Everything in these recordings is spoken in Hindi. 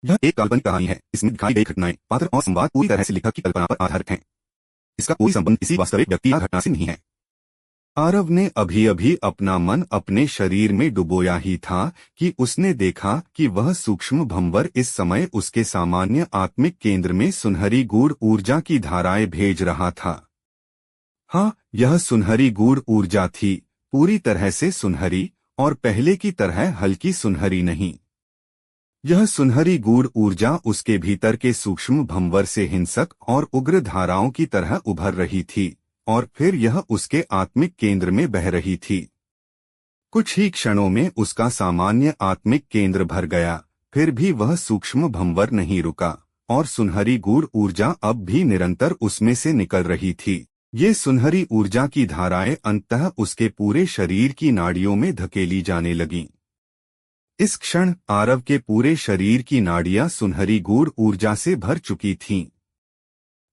यह एक काल्पनिक कहानी है। इसमें दिखाई गई घटनाएं, पात्र और संवाद पूरी तरह से लेखक की कल्पना पर आधारित हैं। इसका कोई संबंध किसी वास्तविक व्यक्ति या घटना से नहीं है। आरव ने अभी अभी अपना मन अपने शरीर में डुबोया ही था कि उसने देखा कि वह सूक्ष्म भंवर इस समय उसके सामान्य आत्मिक केंद्र में सुनहरी गूढ़ ऊर्जा की धाराएं भेज रहा था। हाँ, यह सुनहरी गूढ़ ऊर्जा थी, पूरी तरह से सुनहरी, और पहले की तरह हल्की सुनहरी नहीं। यह सुनहरी गूढ़ ऊर्जा उसके भीतर के सूक्ष्म भंवर से हिंसक और उग्र धाराओं की तरह उभर रही थी, और फिर यह उसके आत्मिक केंद्र में बह रही थी। कुछ ही क्षणों में उसका सामान्य आत्मिक केंद्र भर गया, फिर भी वह सूक्ष्म भंवर नहीं रुका, और सुनहरी गूढ़ ऊर्जा अब भी निरंतर उसमें से निकल रही थी। ये सुनहरी ऊर्जा की धाराएं अंततः उसके पूरे शरीर की नाड़ियों में धकेली जाने लगीं। इस क्षण आरव के पूरे शरीर की नाड़ियां सुनहरी गूढ़ ऊर्जा से भर चुकी थीं।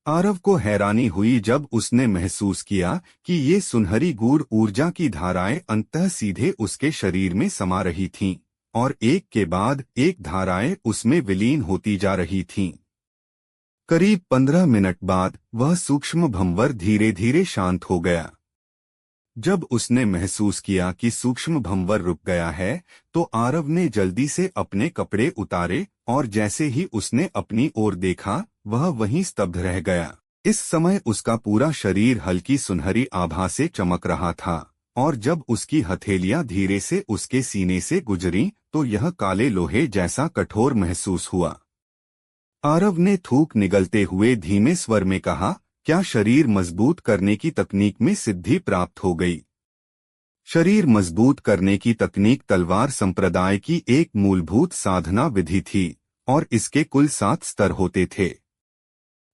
आरव को हैरानी हुई जब उसने महसूस किया कि ये सुनहरी गूढ़ ऊर्जा की धाराएं अंततः सीधे उसके शरीर में समा रही थीं, और एक के बाद एक धाराएं उसमें विलीन होती जा रही थीं। करीब 15 मिनट बाद वह सूक्ष्म भंवर धीरे धीरे शांत हो गया। जब उसने महसूस किया कि सूक्ष्म भंवर रुक गया है, तो आरव ने जल्दी से अपने कपड़े उतारे, और जैसे ही उसने अपनी ओर देखा, वह वहीं स्तब्ध रह गया। इस समय उसका पूरा शरीर हल्की सुनहरी आभा से चमक रहा था, और जब उसकी हथेलियां धीरे से उसके सीने से गुजरीं, तो यह काले लोहे जैसा कठोर महसूस हुआ। आरव ने थूक निगलते हुए धीमे स्वर में कहा, क्या शरीर मजबूत करने की तकनीक में सिद्धि प्राप्त हो गई? शरीर मजबूत करने की तकनीक तलवार संप्रदाय की एक मूलभूत साधना विधि थी, और इसके कुल 7 स्तर होते थे।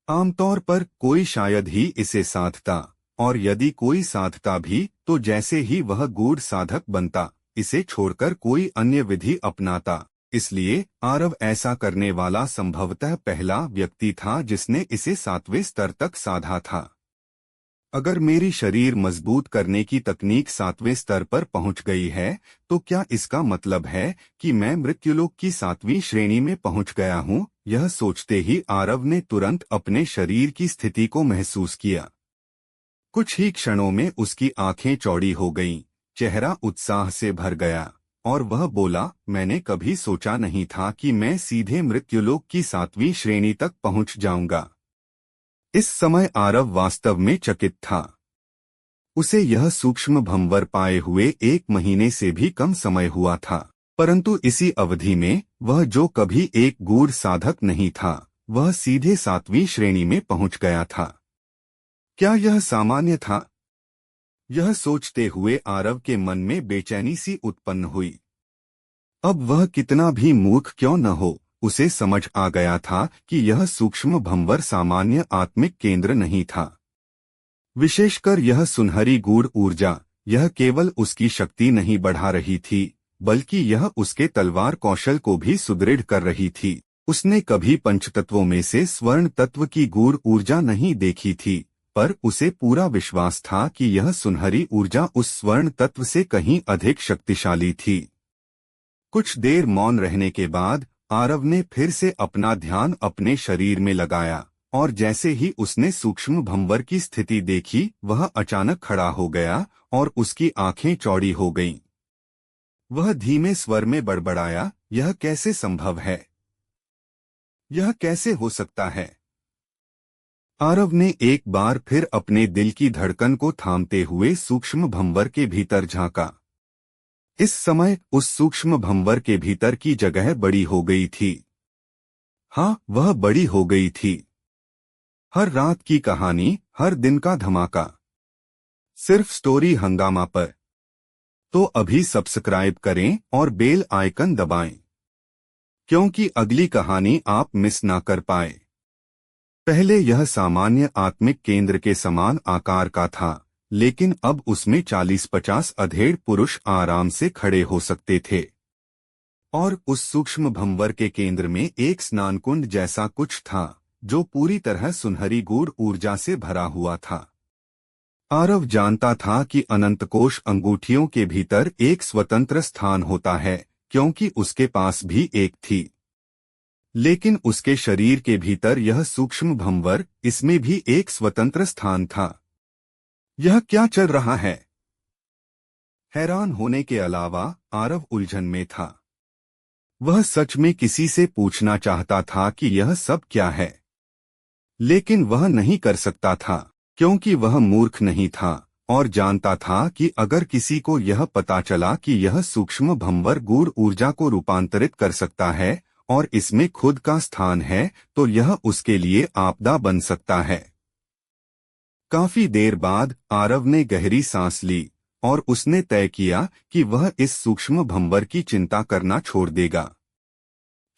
आमतौर पर कोई शायद ही इसे साधता, और यदि कोई साधता भी तो जैसे ही वह गूढ़ साधक बनता, इसे छोड़कर कोई अन्य विधि अपनाता। इसलिए आरव ऐसा करने वाला संभवतः पहला व्यक्ति था जिसने इसे 7वें स्तर तक साधा था। अगर मेरी शरीर मजबूत करने की तकनीक 7वें स्तर पर पहुंच गई है, तो क्या इसका मतलब है कि मैं मृत्युलोक की 7वीं श्रेणी में पहुंच गया हूं? यह सोचते ही आरव ने तुरंत अपने शरीर की स्थिति को महसूस किया। कुछ ही क्षणों में उसकी आंखें चौड़ी हो गईं, चेहरा उत्साह से भर गया, और वह बोला, मैंने कभी सोचा नहीं था कि मैं सीधे मृत्युलोक की 7वीं श्रेणी तक पहुंच जाऊंगा। इस समय आरव वास्तव में चकित था। उसे यह सूक्ष्म भंवर पाए हुए 1 महीने से भी कम समय हुआ था, परंतु इसी अवधि में वह जो कभी एक गूढ़ साधक नहीं था, वह सीधे 7वीं श्रेणी में पहुंच गया था। क्या यह सामान्य था? यह सोचते हुए आरव के मन में बेचैनी सी उत्पन्न हुई। अब वह कितना भी मूर्ख क्यों न हो, उसे समझ आ गया था कि यह सूक्ष्म भंवर सामान्य आत्मिक केंद्र नहीं था। विशेषकर यह सुनहरी गूढ़ ऊर्जा, यह केवल उसकी शक्ति नहीं बढ़ा रही थी, बल्कि यह उसके तलवार कौशल को भी सुदृढ़ कर रही थी। उसने कभी पंचतत्वों में से स्वर्ण तत्व की गूढ़ ऊर्जा नहीं देखी थी, पर उसे पूरा विश्वास था कि यह सुनहरी ऊर्जा उस स्वर्ण तत्व से कहीं अधिक शक्तिशाली थी। कुछ देर मौन रहने के बाद आरव ने फिर से अपना ध्यान अपने शरीर में लगाया, और जैसे ही उसने सूक्ष्म भंवर की स्थिति देखी, वह अचानक खड़ा हो गया, और उसकी आंखें चौड़ी हो गईं। वह धीमे स्वर में बड़बड़ाया, यह कैसे संभव है? यह कैसे हो सकता है? आरव ने एक बार फिर अपने दिल की धड़कन को थामते हुए सूक्ष्म भंवर के भीतर झांका। इस समय उस सूक्ष्म भंवर के भीतर की जगह बड़ी हो गई थी। हाँ, वह बड़ी हो गई थी। हर रात की कहानी, हर दिन का धमाका, सिर्फ स्टोरी हंगामा पर। तो अभी सब्सक्राइब करें और बेल आइकन दबाएं, क्योंकि अगली कहानी आप मिस ना कर पाए। पहले यह सामान्य आत्मिक केंद्र के समान आकार का था, लेकिन अब उसमें 40-50 अधेड़ पुरुष आराम से खड़े हो सकते थे। और उस सूक्ष्म भंवर के केंद्र में एक स्नान कुंड जैसा कुछ था, जो पूरी तरह सुनहरी गूढ़ ऊर्जा से भरा हुआ था। आरव जानता था कि अनंतकोश अंगूठियों के भीतर एक स्वतंत्र स्थान होता है, क्योंकि उसके पास भी एक थी। लेकिन उसके शरीर के भीतर यह सूक्ष्म भंवर, इसमें भी एक स्वतंत्र स्थान था। यह क्या चल रहा है? हैरान होने के अलावा आरव उलझन में था। वह सच में किसी से पूछना चाहता था कि यह सब क्या है, लेकिन वह नहीं कर सकता था, क्योंकि वह मूर्ख नहीं था और जानता था कि अगर किसी को यह पता चला कि यह सूक्ष्म भंवर गूढ़ ऊर्जा को रूपांतरित कर सकता है और इसमें खुद का स्थान है, तो यह उसके लिए आपदा बन सकता है। काफी देर बाद आरव ने गहरी सांस ली और उसने तय किया कि वह इस सूक्ष्म भंवर की चिंता करना छोड़ देगा।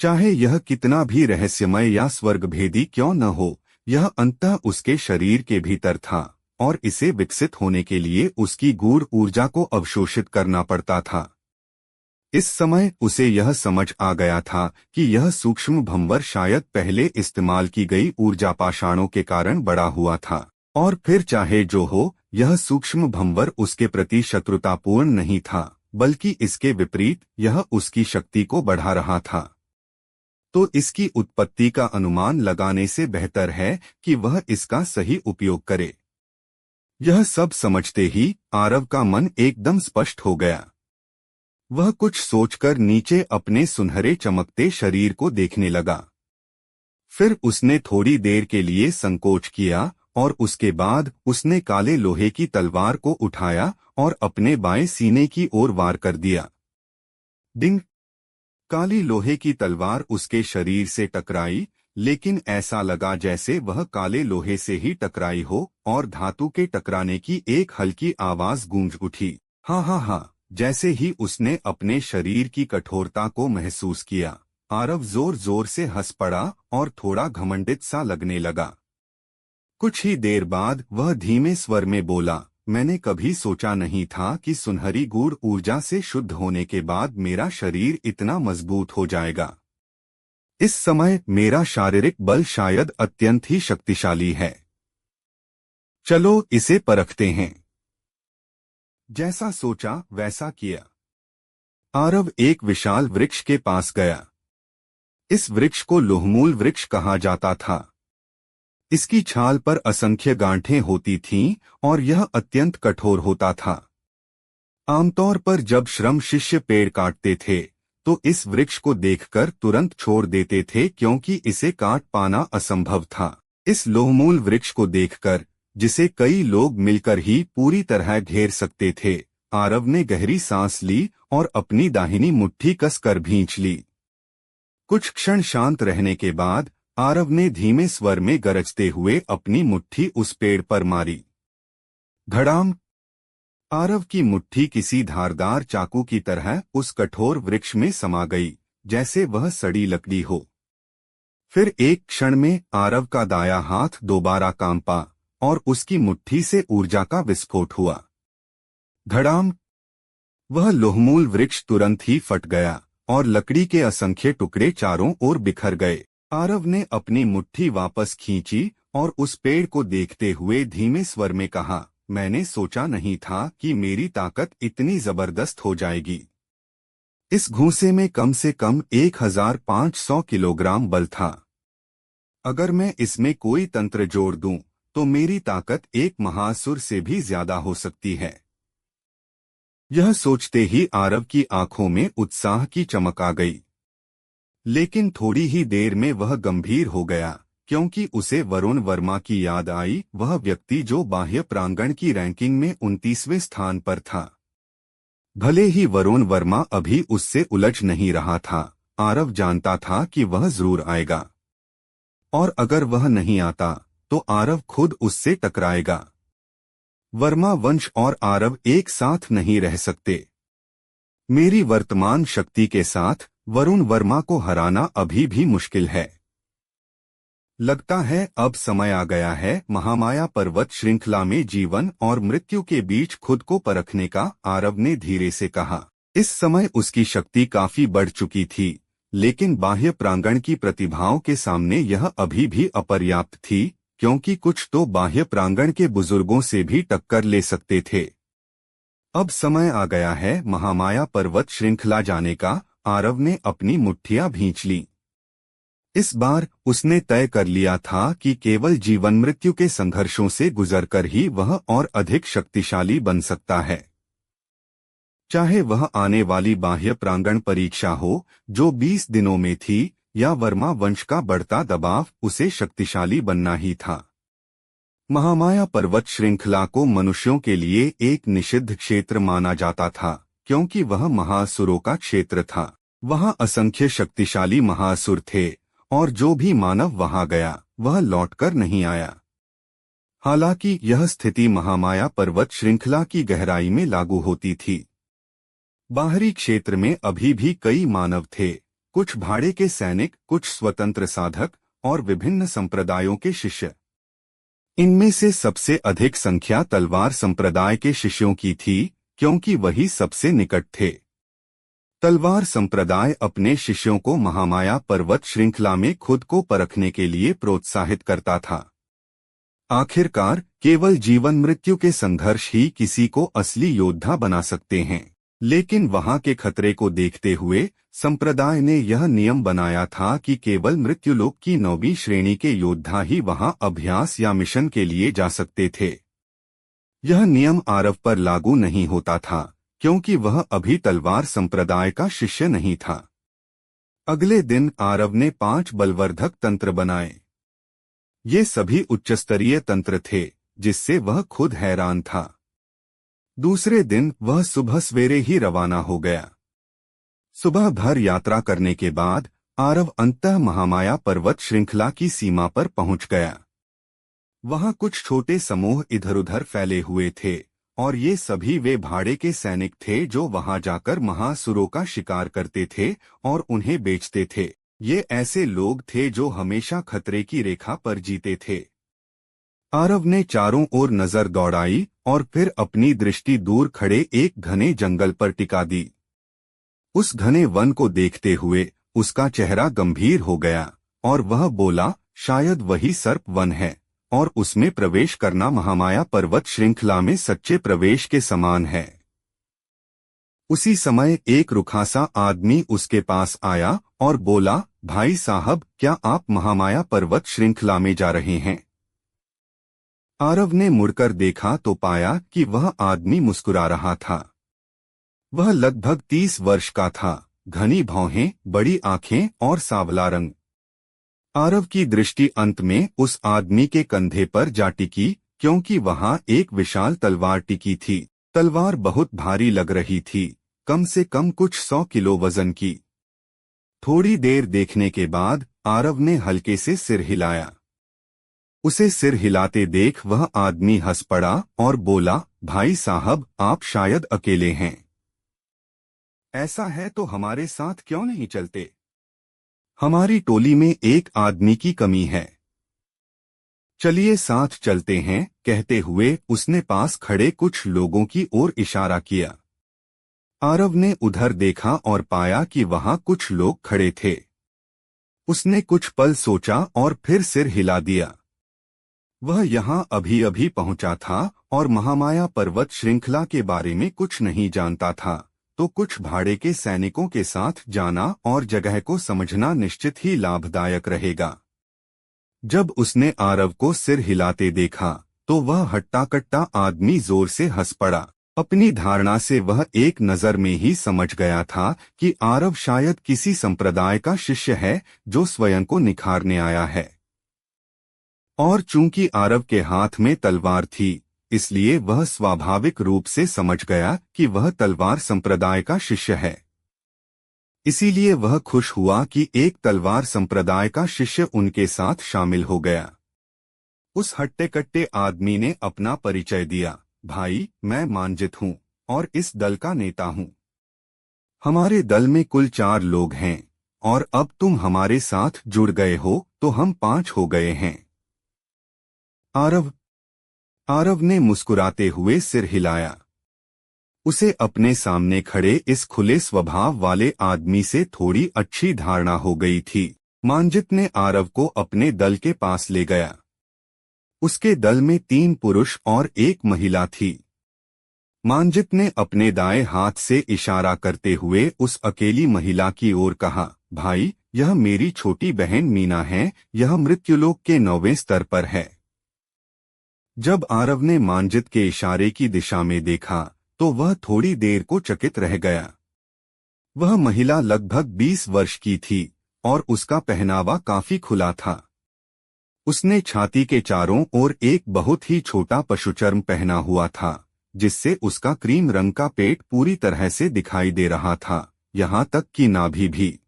चाहे यह कितना भी रहस्यमय या स्वर्गभेदी क्यों न हो, यह अंततः उसके शरीर के भीतर था और इसे विकसित होने के लिए उसकी गूढ़ ऊर्जा को अवशोषित करना पड़ता था। इस समय उसे यह समझ आ गया था कि यह सूक्ष्म भंवर शायद पहले इस्तेमाल की गई ऊर्जा पाषाणों के कारण बड़ा हुआ था, और फिर चाहे जो हो, यह सूक्ष्म भंवर उसके प्रति शत्रुतापूर्ण नहीं था, बल्कि इसके विपरीत यह उसकी शक्ति को बढ़ा रहा था। तो इसकी उत्पत्ति का अनुमान लगाने से बेहतर है कि वह इसका सही उपयोग करे। यह सब समझते ही आरव का मन एकदम स्पष्ट हो गया। वह कुछ सोचकर नीचे अपने सुनहरे चमकते शरीर को देखने लगा। फिर उसने थोड़ी देर के लिए संकोच किया और उसके बाद उसने काले लोहे की तलवार को उठाया और अपने बाएं सीने की ओर वार कर दिया। डिंग! काली लोहे की तलवार उसके शरीर से टकराई, लेकिन ऐसा लगा जैसे वह काले लोहे से ही टकराई हो और धातु के टकराने की एक हल्की आवाज गूंज उठी। हाँ हाँ हाँ! जैसे ही उसने अपने शरीर की कठोरता को महसूस किया, आरव जोर जोर से हंस पड़ा और थोड़ा घमंडित सा लगने लगा। कुछ ही देर बाद वह धीमे स्वर में बोला, मैंने कभी सोचा नहीं था कि सुनहरी गूढ़ ऊर्जा से शुद्ध होने के बाद मेरा शरीर इतना मजबूत हो जाएगा। इस समय मेरा शारीरिक बल शायद अत्यंत ही शक्तिशाली है। चलो इसे परखते हैं। जैसा सोचा वैसा किया। आरव एक विशाल वृक्ष के पास गया। इस वृक्ष को लोहमूल वृक्ष कहा जाता था। इसकी छाल पर असंख्य गांठें होती थीं और यह अत्यंत कठोर होता था। आमतौर पर जब श्रम शिष्य पेड़ काटते थे तो इस वृक्ष को देखकर तुरंत छोड़ देते थे, क्योंकि इसे काट पाना असंभव था। इस लोहमूल वृक्ष को देखकर, जिसे कई लोग मिलकर ही पूरी तरह घेर सकते थे, आरव ने गहरी सांस ली और अपनी दाहिनी मुट्ठी कसकर भींच ली। कुछ क्षण शांत रहने के बाद आरव ने धीमे स्वर में गरजते हुए अपनी मुट्ठी उस पेड़ पर मारी। धड़ाम! आरव की मुट्ठी किसी धारदार चाकू की तरह उस कठोर वृक्ष में समा गई, जैसे वह सड़ी लकड़ी हो। फिर एक क्षण में आरव का दायां हाथ दोबारा कांपा और उसकी मुट्ठी से ऊर्जा का विस्फोट हुआ। धड़ाम! वह लोहमूल वृक्ष तुरंत ही फट गया और लकड़ी के असंख्य टुकड़े चारों ओर बिखर गए। आरव ने अपनी मुट्ठी वापस खींची और उस पेड़ को देखते हुए धीमे स्वर में कहा, मैंने सोचा नहीं था कि मेरी ताकत इतनी जबरदस्त हो जाएगी। इस घूंसे में कम से कम 1500 किलोग्राम बल था। अगर मैं इसमें कोई तंत्र जोड़ दूं, तो मेरी ताकत एक महासुर से भी ज्यादा हो सकती है। यह सोचते ही आरव की आंखों में उत्साह की चमक आ गई। लेकिन थोड़ी ही देर में वह गंभीर हो गया, क्योंकि उसे वरुण वर्मा की याद आई, वह व्यक्ति जो बाह्य प्रांगण की रैंकिंग में 29वें स्थान पर था। भले ही वरुण वर्मा अभी उससे उलझ नहीं रहा था, आरव जानता था कि वह जरूर आएगा। और अगर वह नहीं आता, तो आरव खुद उससे टकराएगा। वर्मा वंश और आरव एक साथ नहीं रह सकते। मेरी वर्तमान शक्ति के साथ वरुण वर्मा को हराना अभी भी मुश्किल है। लगता है अब समय आ गया है महामाया पर्वत श्रृंखला में जीवन और मृत्यु के बीच खुद को परखने का, आरव ने धीरे से कहा। इस समय उसकी शक्ति काफी बढ़ चुकी थी, लेकिन बाह्य प्रांगण की प्रतिभाओं के सामने यह अभी भी अपर्याप्त थी, क्योंकि कुछ तो बाह्य प्रांगण के बुजुर्गों से भी टक्कर ले सकते थे। अब समय आ गया है महामाया पर्वत श्रृंखला जाने का। आरव ने अपनी मुट्ठियां भींच लीं। इस बार उसने तय कर लिया था कि केवल जीवन मृत्यु के संघर्षों से गुजरकर ही वह और अधिक शक्तिशाली बन सकता है। चाहे वह आने वाली बाह्य प्रांगण परीक्षा हो जो 20 दिनों में थी, या वर्मा वंश का बढ़ता दबाव, उसे शक्तिशाली बनना ही था। महामाया पर्वत श्रृंखला को मनुष्यों के लिए एक निषिद्ध क्षेत्र माना जाता था, क्योंकि वह महासुरों का क्षेत्र था। वहां असंख्य शक्तिशाली महासुर थे, और जो भी मानव वहां गया वह लौटकर नहीं आया। हालांकि यह स्थिति महामाया पर्वत श्रृंखला की गहराई में लागू होती थी। बाहरी क्षेत्र में अभी भी कई मानव थे, कुछ भाड़े के सैनिक, कुछ स्वतंत्र साधक और विभिन्न संप्रदायों के शिष्य। इनमें से सबसे अधिक संख्या तलवार संप्रदाय के शिष्यों की थी, क्योंकि वही सबसे निकट थे। तलवार संप्रदाय अपने शिष्यों को महामाया पर्वत श्रृंखला में खुद को परखने के लिए प्रोत्साहित करता था। आखिरकार केवल जीवन मृत्यु के संघर्ष ही किसी को असली योद्धा बना सकते हैं, लेकिन वहां के खतरे को देखते हुए संप्रदाय ने यह नियम बनाया था कि केवल मृत्युलोक की 9वीं श्रेणी के योद्धा ही वहां अभ्यास या मिशन के लिए जा सकते थे। यह नियम आरव पर लागू नहीं होता था, क्योंकि वह अभी तलवार संप्रदाय का शिष्य नहीं था। अगले दिन आरव ने 5 बलवर्धक तंत्र बनाए। ये सभी उच्चस्तरीय तंत्र थे, जिससे वह खुद हैरान था। दूसरे दिन वह सुबह सवेरे ही रवाना हो गया। सुबह भर यात्रा करने के बाद आरव अंततः महामाया पर्वत श्रृंखला की सीमा पर पहुंच गया। वहां कुछ छोटे समूह इधर उधर फैले हुए थे, और ये सभी वे भाड़े के सैनिक थे जो वहां जाकर महासुरों का शिकार करते थे और उन्हें बेचते थे। ये ऐसे लोग थे जो हमेशा खतरे की रेखा पर जीते थे। आरव ने चारों ओर नजर दौड़ाई और फिर अपनी दृष्टि दूर खड़े एक घने जंगल पर टिका दी। उस घने वन को देखते हुए उसका चेहरा गंभीर हो गया और वह बोला, शायद वही सर्प वन है, और उसमें प्रवेश करना महामाया पर्वत श्रृंखला में सच्चे प्रवेश के समान है। उसी समय एक रुखासा आदमी उसके पास आया और बोला, भाई साहब, क्या आप महामाया पर्वत श्रृंखला में जा रहे हैं? आरव ने मुड़कर देखा तो पाया कि वह आदमी मुस्कुरा रहा था। वह लगभग 30 वर्ष का था, घनी भौहें, बड़ी आंखें और सांवला रंग। आरव की दृष्टि अंत में उस आदमी के कंधे पर जा टिकी, क्योंकि वहां एक विशाल तलवार टिकी थी। तलवार बहुत भारी लग रही थी, कम से कम कुछ 100 किलो वजन की। थोड़ी देर देखने के बाद आरव ने हल्के से सिर हिलाया। उसे सिर हिलाते देख वह आदमी हंस पड़ा और बोला, भाई साहब, आप शायद अकेले हैं। ऐसा है तो हमारे साथ क्यों नहीं चलते? हमारी टोली में एक आदमी की कमी है। चलिए साथ चलते हैं। कहते हुए उसने पास खड़े कुछ लोगों की ओर इशारा किया। आरव ने उधर देखा और पाया कि वहां कुछ लोग खड़े थे। उसने कुछ पल सोचा और फिर सिर हिला दिया। वह यहां अभी अभी पहुंचा था और महामाया पर्वत श्रृंखला के बारे में कुछ नहीं जानता था, तो कुछ भाड़े के सैनिकों के साथ जाना और जगह को समझना निश्चित ही लाभदायक रहेगा। जब उसने आरव को सिर हिलाते देखा तो वह हट्टा कट्टा आदमी जोर से हंस पड़ा। अपनी धारणा से वह एक नजर में ही समझ गया था कि आरव शायद किसी संप्रदाय का शिष्य है जो स्वयं को निखारने आया है। और चूंकि आरव के हाथ में तलवार थी, इसलिए वह स्वाभाविक रूप से समझ गया कि वह तलवार संप्रदाय का शिष्य है। इसीलिए वह खुश हुआ कि एक तलवार संप्रदाय का शिष्य उनके साथ शामिल हो गया। उस हट्टे कट्टे आदमी ने अपना परिचय दिया। भाई, मैं मानजित हूँ और इस दल का नेता हूँ। हमारे दल में कुल 4 लोग हैं और अब तुम हमारे साथ जुड़ गए हो तो हम 5 हो गए हैं। आरव ने मुस्कुराते हुए सिर हिलाया। उसे अपने सामने खड़े इस खुले स्वभाव वाले आदमी से थोड़ी अच्छी धारणा हो गई थी। मानजित ने आरव को अपने दल के पास ले गया। उसके दल में 3 पुरुष और 1 महिला थी। मानजित ने अपने दाएं हाथ से इशारा करते हुए उस अकेली महिला की ओर कहा, भाई, यह मेरी छोटी बहन मीना है, यह मृत्युलोक के 9वें स्तर पर है। जब आरव ने मांजित के इशारे की दिशा में देखा तो वह थोड़ी देर को चकित रह गया। वह महिला लगभग 20 वर्ष की थी और उसका पहनावा काफी खुला था। उसने छाती के चारों ओर एक बहुत ही छोटा पशुचर्म पहना हुआ था, जिससे उसका क्रीम रंग का पेट पूरी तरह से दिखाई दे रहा था, यहाँ तक कि नाभि भी।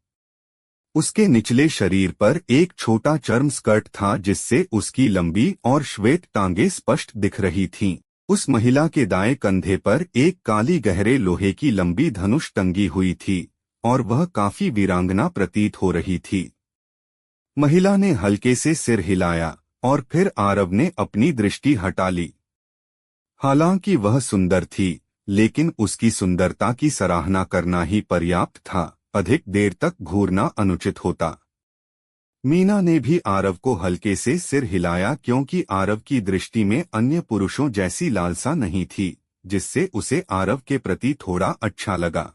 उसके निचले शरीर पर एक छोटा चर्म स्कर्ट था जिससे उसकी लंबी और श्वेत टांगें स्पष्ट दिख रही थीं। उस महिला के दाएं कंधे पर एक काली गहरे लोहे की लंबी धनुष टंगी हुई थी और वह काफी वीरांगना प्रतीत हो रही थी। महिला ने हल्के से सिर हिलाया और फिर आरव ने अपनी दृष्टि हटा ली। हालांकि वह सुंदर थी, लेकिन उसकी सुंदरता की सराहना करना ही पर्याप्त था, अधिक देर तक घूरना अनुचित होता। मीना ने भी आरव को हल्के से सिर हिलाया क्योंकि आरव की दृष्टि में अन्य पुरुषों जैसी लालसा नहीं थी, जिससे उसे आरव के प्रति थोड़ा अच्छा लगा।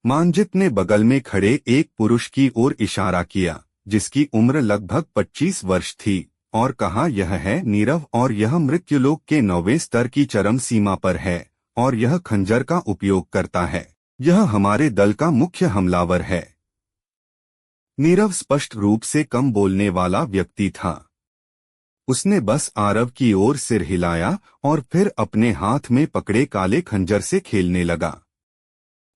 मांजित ने बगल में खड़े एक पुरुष की ओर इशारा किया, जिसकी उम्र लगभग 25 वर्ष थी, और कहा, यह है नीरव और यह मृत्युलोक के 9वें स्तर की चरम सीमा पर है और यह खंजर का उपयोग करता है। यह हमारे दल का मुख्य हमलावर है। नीरव स्पष्ट रूप से कम बोलने वाला व्यक्ति था। उसने बस आरव की ओर सिर हिलाया और फिर अपने हाथ में पकड़े काले खंजर से खेलने लगा।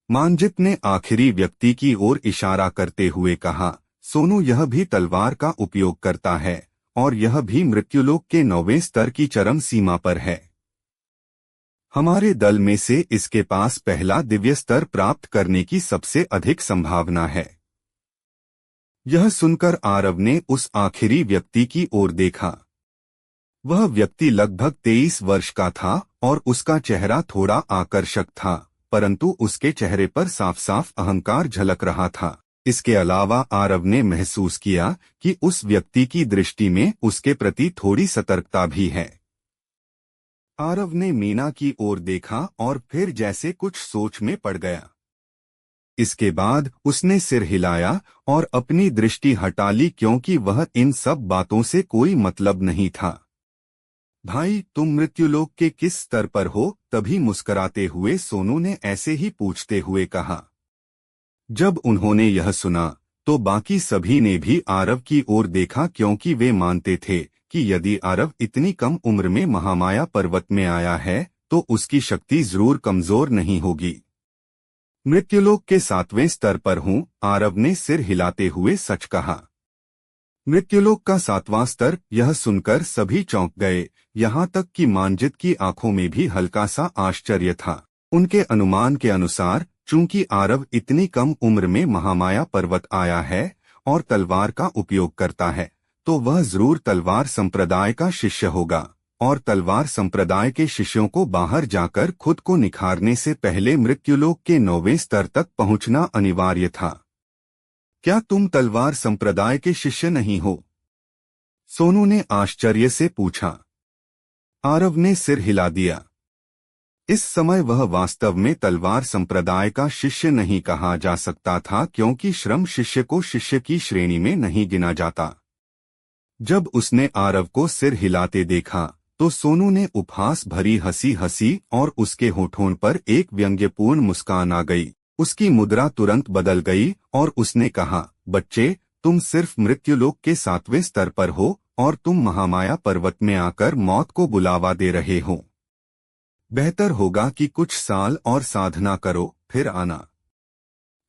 मांजित ने आखिरी व्यक्ति की ओर इशारा करते हुए कहा, सोनू यह भी तलवार का उपयोग करता है और यह भी मृत्युलोक के 9वें स्तर की चरम सीमा पर है। हमारे दल में से इसके पास पहला दिव्य स्तर प्राप्त करने की सबसे अधिक संभावना है। यह सुनकर आरव ने उस आखिरी व्यक्ति की ओर देखा। वह व्यक्ति लगभग 23 वर्ष का था और उसका चेहरा थोड़ा आकर्षक था, परंतु उसके चेहरे पर साफ साफ अहंकार झलक रहा था। इसके अलावा आरव ने महसूस किया कि उस व्यक्ति की दृष्टि में उसके प्रति थोड़ी सतर्कता भी है। आरव ने मीना की ओर देखा और फिर जैसे कुछ सोच में पड़ गया। इसके बाद उसने सिर हिलाया और अपनी दृष्टि हटा ली क्योंकि वह इन सब बातों से कोई मतलब नहीं था। भाई, तुम मृत्युलोक के किस स्तर पर हो? तभी मुस्कुराते हुए सोनू ने ऐसे ही पूछते हुए कहा। जब उन्होंने यह सुना तो बाकी सभी ने भी आरव की ओर देखा क्योंकि वे मानते थे कि यदि आरव इतनी कम उम्र में महामाया पर्वत में आया है तो उसकी शक्ति जरूर कमजोर नहीं होगी। मृत्युलोक के 7वें स्तर पर हूँ, आरव ने सिर हिलाते हुए सच कहा। मृत्युलोक का 7वां स्तर? यह सुनकर सभी चौंक गए, यहाँ तक कि मांजित की आंखों में भी हल्का सा आश्चर्य था। उनके अनुमान के अनुसार चूंकि आरव इतनी कम उम्र में महामाया पर्वत आया है और तलवार का उपयोग करता है, तो वह जरूर तलवार संप्रदाय का शिष्य होगा और तलवार संप्रदाय के शिष्यों को बाहर जाकर खुद को निखारने से पहले मृत्युलोक के 9वें स्तर तक पहुंचना अनिवार्य था। क्या तुम तलवार संप्रदाय के शिष्य नहीं हो? सोनू ने आश्चर्य से पूछा। आरव ने सिर हिला दिया। इस समय वह वास्तव में तलवार संप्रदाय का शिष्य नहीं कहा जा सकता था क्योंकि श्रम शिष्य को शिष्य की श्रेणी में नहीं गिना जाता। जब उसने आरव को सिर हिलाते देखा तो सोनू ने उपहास भरी हंसी हंसी और उसके होठों पर एक व्यंग्यपूर्ण मुस्कान आ गई। उसकी मुद्रा तुरंत बदल गई और उसने कहा, बच्चे, तुम सिर्फ मृत्युलोक के 7वें स्तर पर हो और तुम महामाया पर्वत में आकर मौत को बुलावा दे रहे हो। बेहतर होगा कि कुछ साल और साधना करो, फिर आना।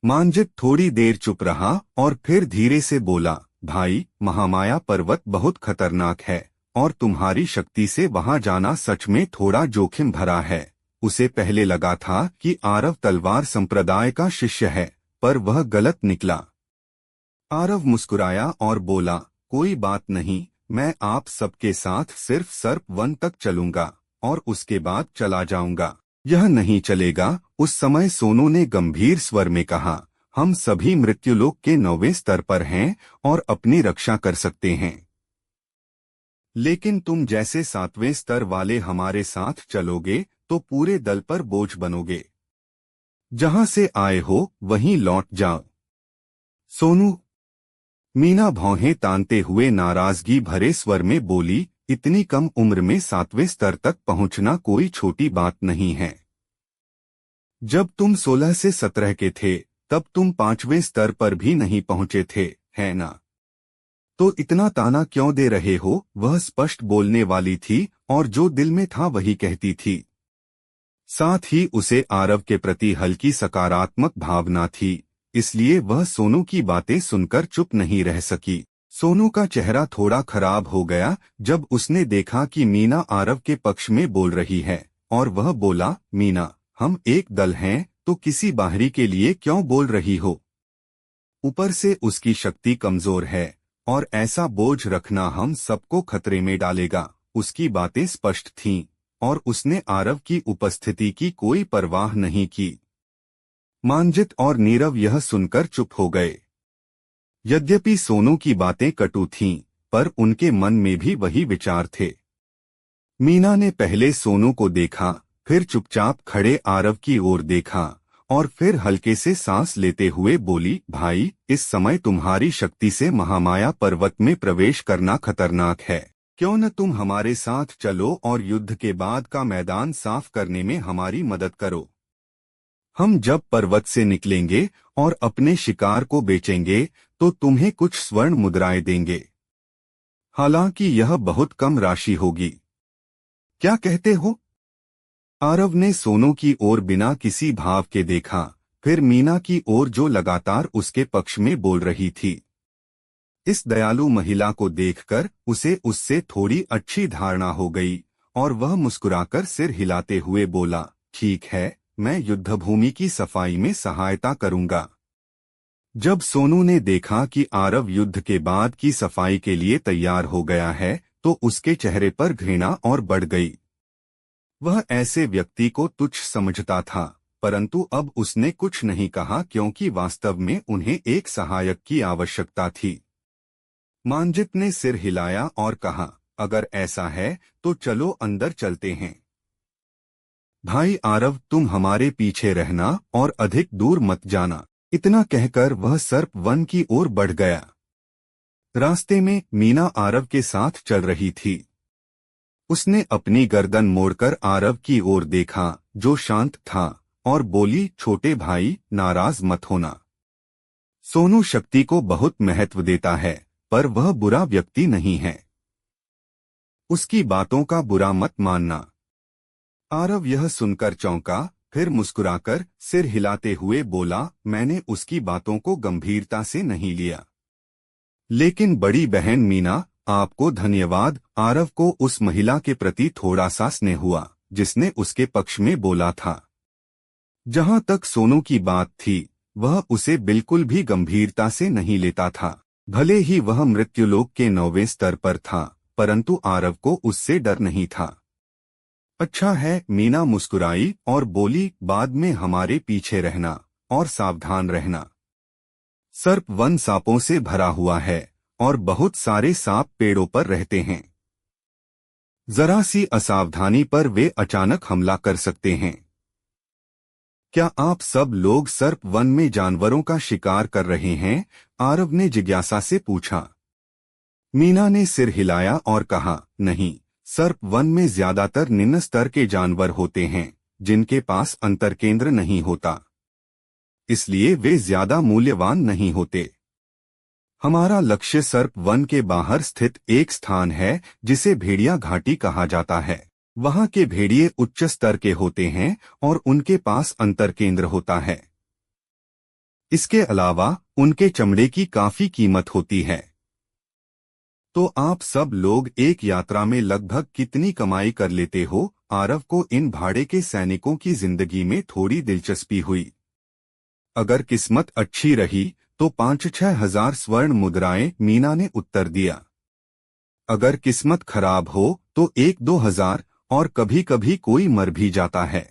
मांजित थोड़ी देर चुप रहा और फिर धीरे से बोला, भाई, महामाया पर्वत बहुत खतरनाक है और तुम्हारी शक्ति से वहां जाना सच में थोड़ा जोखिम भरा है। उसे पहले लगा था कि आरव तलवार संप्रदाय का शिष्य है, पर वह गलत निकला। आरव मुस्कुराया और बोला, कोई बात नहीं, मैं आप सबके साथ सिर्फ सर्प वन तक चलूंगा और उसके बाद चला जाऊंगा। यह नहीं चलेगा। उस समय सोनू ने गंभीर स्वर में कहा, हम सभी मृत्युलोक के 9वें स्तर पर हैं और अपनी रक्षा कर सकते हैं, लेकिन तुम जैसे 7वें स्तर वाले हमारे साथ चलोगे तो पूरे दल पर बोझ बनोगे। जहां से आए हो वहीं लौट जाओ। सोनू, मीना भौहें तानते हुए नाराजगी भरे स्वर में बोली, इतनी कम उम्र में 7वें स्तर तक पहुंचना कोई छोटी बात नहीं है। जब तुम 16 से 17 के थे तब तुम 5वें स्तर पर भी नहीं पहुंचे थे, है ना? तो इतना ताना क्यों दे रहे हो? वह स्पष्ट बोलने वाली थी और जो दिल में था वही कहती थी। साथ ही उसे आरव के प्रति हल्की सकारात्मक भावना थी, इसलिए वह सोनू की बातें सुनकर चुप नहीं रह सकी। सोनू का चेहरा थोड़ा खराब हो गया जब उसने देखा कि मीना आरव के पक्ष में बोल रही है, और वह बोला, मीना, हम एक दल हैं तो किसी बाहरी के लिए क्यों बोल रही हो? ऊपर से उसकी शक्ति कमजोर है और ऐसा बोझ रखना हम सबको खतरे में डालेगा। उसकी बातें स्पष्ट थीं और उसने आरव की उपस्थिति की कोई परवाह नहीं की। मानजित और नीरव यह सुनकर चुप हो गए। यद्यपि सोनू की बातें कटु थीं, पर उनके मन में भी वही विचार थे। मीना ने पहले सोनू को देखा, फिर चुपचाप खड़े आरव की ओर देखा और फिर हल्के से सांस लेते हुए बोली, भाई, इस समय तुम्हारी शक्ति से महामाया पर्वत में प्रवेश करना खतरनाक है। क्यों न तुम हमारे साथ चलो और युद्ध के बाद का मैदान साफ करने में हमारी मदद करो। हम जब पर्वत से निकलेंगे और अपने शिकार को बेचेंगे तो तुम्हें कुछ स्वर्ण मुद्राएं देंगे। हालांकि यह बहुत कम राशि होगी। क्या कहते हो? आरव ने सोनू की ओर बिना किसी भाव के देखा, फिर मीना की ओर जो लगातार उसके पक्ष में बोल रही थी। इस दयालु महिला को देखकर उसे उससे थोड़ी अच्छी धारणा हो गई और वह मुस्कुराकर सिर हिलाते हुए बोला, ठीक है, मैं युद्धभूमि की सफाई में सहायता करूंगा। जब सोनू ने देखा कि आरव युद्ध के बाद की सफाई के लिए तैयार हो गया है तो उसके चेहरे पर घृणा और बढ़ गई। वह ऐसे व्यक्ति को तुच्छ समझता था, परंतु अब उसने कुछ नहीं कहा क्योंकि वास्तव में उन्हें एक सहायक की आवश्यकता थी। मानजित ने सिर हिलाया और कहा, अगर ऐसा है तो चलो अंदर चलते हैं। भाई आरव, तुम हमारे पीछे रहना और अधिक दूर मत जाना। इतना कहकर वह सर्प वन की ओर बढ़ गया। रास्ते में मीना आरव के साथ चल रही थी। उसने अपनी गर्दन मोड़कर आरव की ओर देखा, जो शांत था, और बोली, छोटे भाई, नाराज मत होना। सोनू शक्ति को बहुत महत्व देता है, पर वह बुरा व्यक्ति नहीं है। उसकी बातों का बुरा मत मानना। आरव यह सुनकर चौंका, फिर मुस्कुराकर सिर हिलाते हुए बोला, मैंने उसकी बातों को गंभीरता से नहीं लिया। लेकिन बड़ी बहन मीना, आपको धन्यवाद। आरव को उस महिला के प्रति थोड़ा सा स्नेह हुआ जिसने उसके पक्ष में बोला था। जहां तक सोनू की बात थी, वह उसे बिल्कुल भी गंभीरता से नहीं लेता था। भले ही वह मृत्युलोक के 9वें स्तर पर था, परंतु आरव को उससे डर नहीं था। अच्छा है, मीना मुस्कुराई और बोली, बाद में हमारे पीछे रहना और सावधान रहना। सर्प वन सांपों से भरा हुआ है और बहुत सारे सांप पेड़ों पर रहते हैं। जरा सी असावधानी पर वे अचानक हमला कर सकते हैं। क्या आप सब लोग सर्प वन में जानवरों का शिकार कर रहे हैं? आरव ने जिज्ञासा से पूछा। मीना ने सिर हिलाया और कहा, नहीं, सर्प वन में ज्यादातर निम्न स्तर के जानवर होते हैं जिनके पास अंतर्केंद्र नहीं होता, इसलिए वे ज्यादा मूल्यवान नहीं होते। हमारा लक्ष्य सर्प वन के बाहर स्थित एक स्थान है जिसे भेड़िया घाटी कहा जाता है। वहां के भेड़िए उच्च स्तर के होते हैं और उनके पास अंतर्केंद्र होता है। इसके अलावा उनके चमड़े की काफी कीमत होती है। तो आप सब लोग एक यात्रा में लगभग कितनी कमाई कर लेते हो? आरव को इन भाड़े के सैनिकों की जिंदगी में थोड़ी दिलचस्पी हुई। अगर किस्मत अच्छी रही तो 5-6 हजार स्वर्ण मुद्राएं, मीना ने उत्तर दिया। अगर किस्मत खराब हो तो 1-2 हजार, और कभी कभी कोई मर भी जाता है।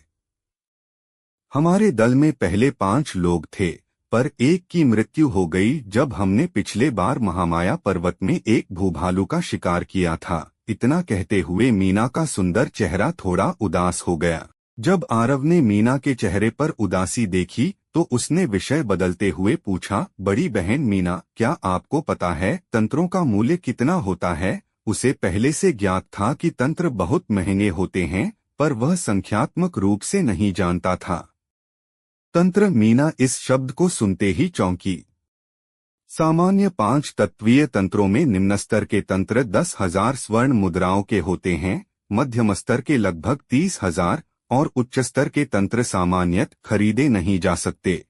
हमारे दल में पहले 5 लोग थे, पर एक की मृत्यु हो गई जब हमने पिछले बार महामाया पर्वत में एक भूभालू का शिकार किया था। इतना कहते हुए मीना का सुंदर चेहरा थोड़ा उदास हो गया। जब आरव ने मीना के चेहरे पर उदासी देखी तो उसने विषय बदलते हुए पूछा, बड़ी बहन मीना, क्या आपको पता है तंत्रों का मूल्य कितना होता है? उसे पहले से ज्ञात था कि तंत्र बहुत महंगे होते हैं, पर वह संख्यात्मक रूप से नहीं जानता था। तंत्र। मीना इस शब्द को सुनते ही चौंकी। सामान्य 5 तत्वीय तंत्रों में निम्न स्तर के तंत्र 10,000 स्वर्ण मुद्राओं के होते हैं, मध्यम स्तर के लगभग 30,000 और उच्च स्तर के तंत्र सामान्यतः खरीदे नहीं जा सकते।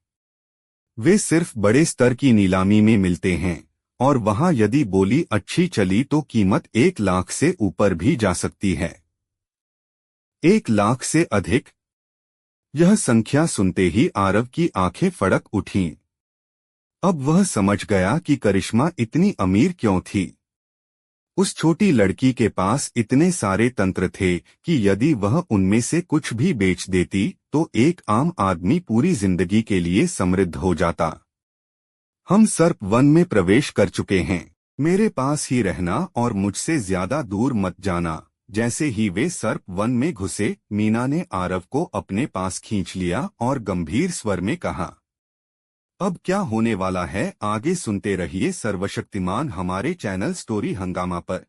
वे सिर्फ बड़े स्तर की नीलामी में मिलते हैं, और वहां यदि बोली अच्छी चली तो कीमत 1 लाख से ऊपर भी जा सकती है। 1 लाख से अधिक? यह संख्या सुनते ही आरव की आंखें फड़क उठीं। अब वह समझ गया कि करिश्मा इतनी अमीर क्यों थी। उस छोटी लड़की के पास इतने सारे तंत्र थे कि यदि वह उनमें से कुछ भी बेच देती तो एक आम आदमी पूरी जिंदगी के लिए समृद्ध हो जाता। हम सर्प वन में प्रवेश कर चुके हैं। मेरे पास ही रहना और मुझसे ज्यादा दूर मत जाना। जैसे ही वे सर्प वन में घुसे, मीना ने आरव को अपने पास खींच लिया और गंभीर स्वर में कहा, अब क्या होने वाला है आगे सुनते रहिए सर्वशक्तिमान हमारे चैनल स्टोरी हंगामा पर।